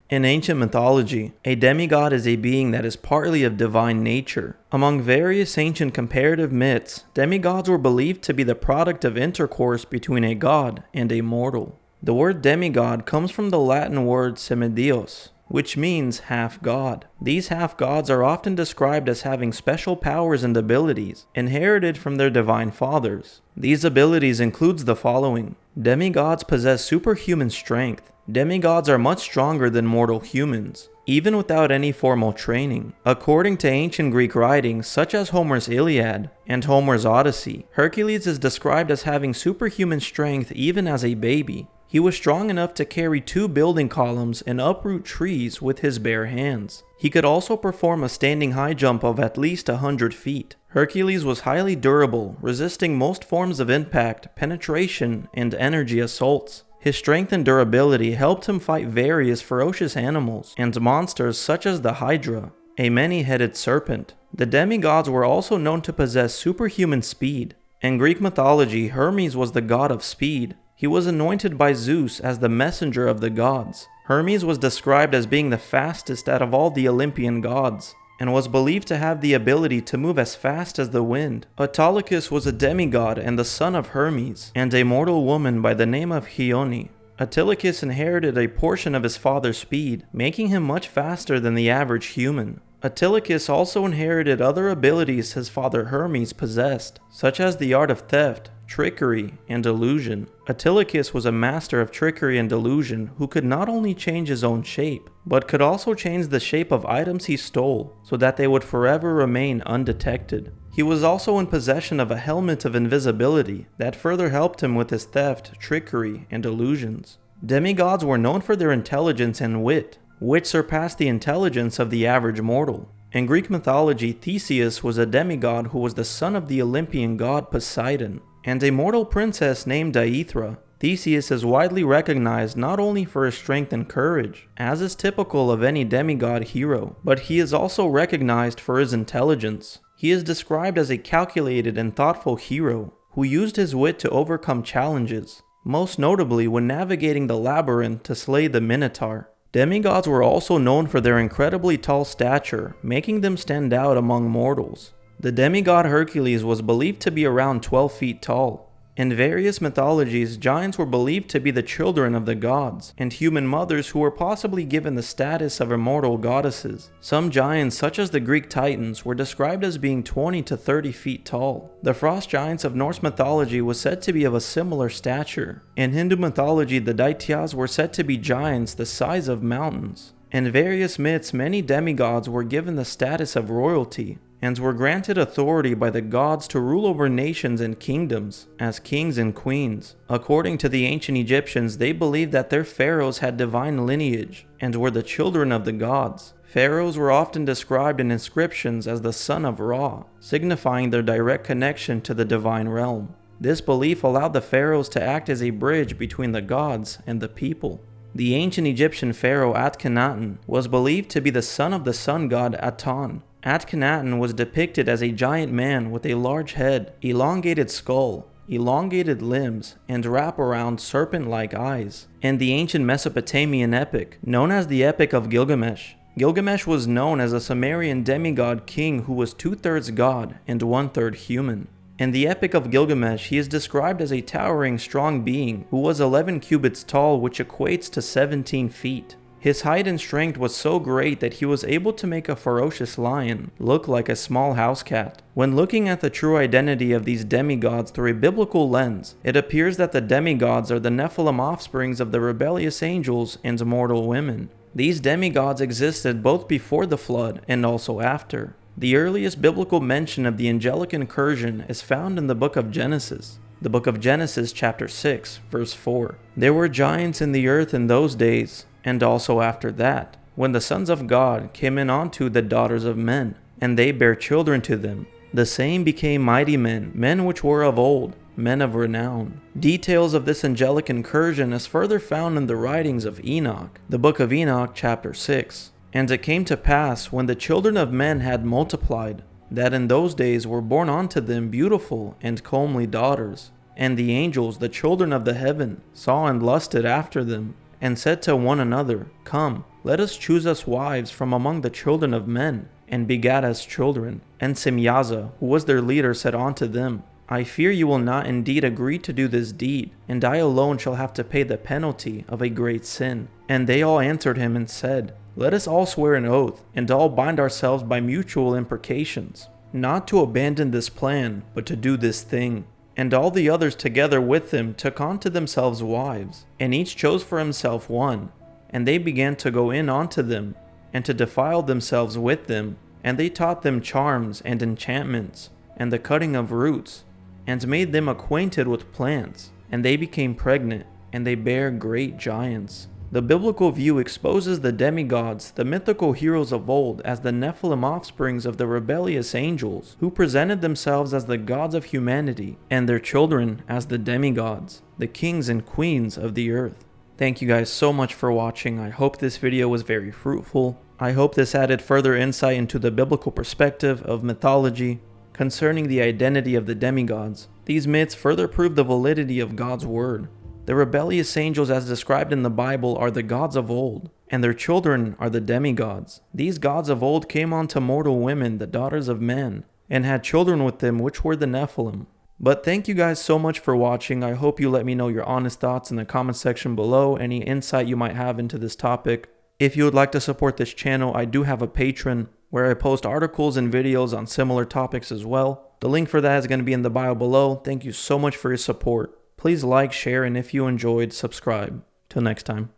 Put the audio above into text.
In ancient mythology, a demigod is a being that is partly of divine nature. Among various ancient comparative myths, demigods were believed to be the product of intercourse between a god and a mortal. The word demigod comes from the Latin word semideus, which means half-god. These half-gods are often described as having special powers and abilities, inherited from their divine fathers. These abilities includes the following. Demigods possess superhuman strength. Demigods are much stronger than mortal humans, even without any formal training. According to ancient Greek writings such as Homer's Iliad and Homer's Odyssey, Hercules is described as having superhuman strength even as a baby. He was strong enough to carry 2 building columns and uproot trees with his bare hands. He could also perform a standing high jump of at least 100 feet. Hercules was highly durable, resisting most forms of impact, penetration, and energy assaults. His strength and durability helped him fight various ferocious animals and monsters such as the Hydra, a many-headed serpent. The demigods were also known to possess superhuman speed. In Greek mythology, Hermes was the god of speed. He was anointed by Zeus as the messenger of the gods. Hermes was described as being the fastest out of all the Olympian gods, and was believed to have the ability to move as fast as the wind. Autolycus was a demigod and the son of Hermes, and a mortal woman by the name of Ione. Autolycus inherited a portion of his father's speed, making him much faster than the average human. Autolycus also inherited other abilities his father Hermes possessed, such as the art of theft, trickery, and illusion. Autolycus was a master of trickery and illusion who could not only change his own shape, but could also change the shape of items he stole so that they would forever remain undetected. He was also in possession of a helmet of invisibility that further helped him with his theft, trickery, and illusions. Demigods were known for their intelligence and wit, which surpassed the intelligence of the average mortal. In Greek mythology, Theseus was a demigod who was the son of the Olympian god Poseidon, and a mortal princess named Aethra. Theseus is widely recognized not only for his strength and courage, as is typical of any demigod hero, but he is also recognized for his intelligence. He is described as a calculated and thoughtful hero who used his wit to overcome challenges, most notably when navigating the labyrinth to slay the Minotaur. Demigods were also known for their incredibly tall stature, making them stand out among mortals. The demigod Hercules was believed to be around 12 feet tall. In various mythologies, giants were believed to be the children of the gods, and human mothers who were possibly given the status of immortal goddesses. Some giants, such as the Greek Titans, were described as being 20 to 30 feet tall. The frost giants of Norse mythology was said to be of a similar stature. In Hindu mythology, the Daityas were said to be giants the size of mountains. In various myths, many demigods were given the status of royalty, and were granted authority by the gods to rule over nations and kingdoms, as kings and queens. According to the ancient Egyptians, they believed that their pharaohs had divine lineage, and were the children of the gods. Pharaohs were often described in inscriptions as the son of Ra, signifying their direct connection to the divine realm. This belief allowed the pharaohs to act as a bridge between the gods and the people. The ancient Egyptian pharaoh Akhenaten was believed to be the son of the sun god Aton. Akhenaten was depicted as a giant man with a large head, elongated skull, elongated limbs, and wraparound serpent-like eyes. In the ancient Mesopotamian epic, known as the Epic of Gilgamesh, Gilgamesh was known as a Sumerian demigod king who was 2/3 god and 1/3 human. In the Epic of Gilgamesh, he is described as a towering, strong being who was 11 cubits tall, which equates to 17 feet. His height and strength was so great that he was able to make a ferocious lion look like a small house cat. When looking at the true identity of these demigods through a biblical lens, it appears that the demigods are the Nephilim offsprings of the rebellious angels and mortal women. These demigods existed both before the flood and also after. The earliest biblical mention of the angelic incursion is found in the book of Genesis. The book of Genesis chapter 6, verse 4. There were giants in the earth in those days, and also after that, when the sons of God came in unto the daughters of men, and they bare children to them. The same became mighty men, men which were of old, men of renown. Details of this angelic incursion is further found in the writings of Enoch, the book of Enoch chapter 6. And it came to pass, when the children of men had multiplied, that in those days were born unto them beautiful and comely daughters. And the angels, the children of the heaven, saw and lusted after them, and said to one another, Come, Let us choose us wives from among the children of men, and begat us children. And Simyaza, who was their leader, said unto them, I fear you will not indeed agree to do this deed, and I alone shall have to pay the penalty of a great sin. And they all answered him and said, Let us all swear an oath, and all bind ourselves by mutual imprecations, not to abandon this plan, but to do this thing. And all the others together with them took unto themselves wives, and each chose for himself one. And they began to go in unto them, and to defile themselves with them. And they taught them charms and enchantments, and the cutting of roots, and made them acquainted with plants. And they became pregnant, and they bare great giants. The biblical view exposes the demigods, the mythical heroes of old, as the Nephilim offsprings of the rebellious angels, who presented themselves as the gods of humanity, and their children as the demigods, the kings and queens of the earth. Thank you guys so much for watching. I hope this video was very fruitful. I hope this added further insight into the biblical perspective of mythology concerning the identity of the demigods. These myths further prove the validity of God's word. The rebellious angels as described in the Bible are the gods of old, and their children are the demigods. These gods of old came unto mortal women, the daughters of men, and had children with them, which were the Nephilim. But thank you guys so much for watching. I hope you let me know your honest thoughts in the comment section below, any insight you might have into this topic. If you would like to support this channel, I do have a Patreon where I post articles and videos on similar topics as well. The link for that is going to be in the bio below. Thank you so much for your support. Please like, share, and if you enjoyed, subscribe. Till next time.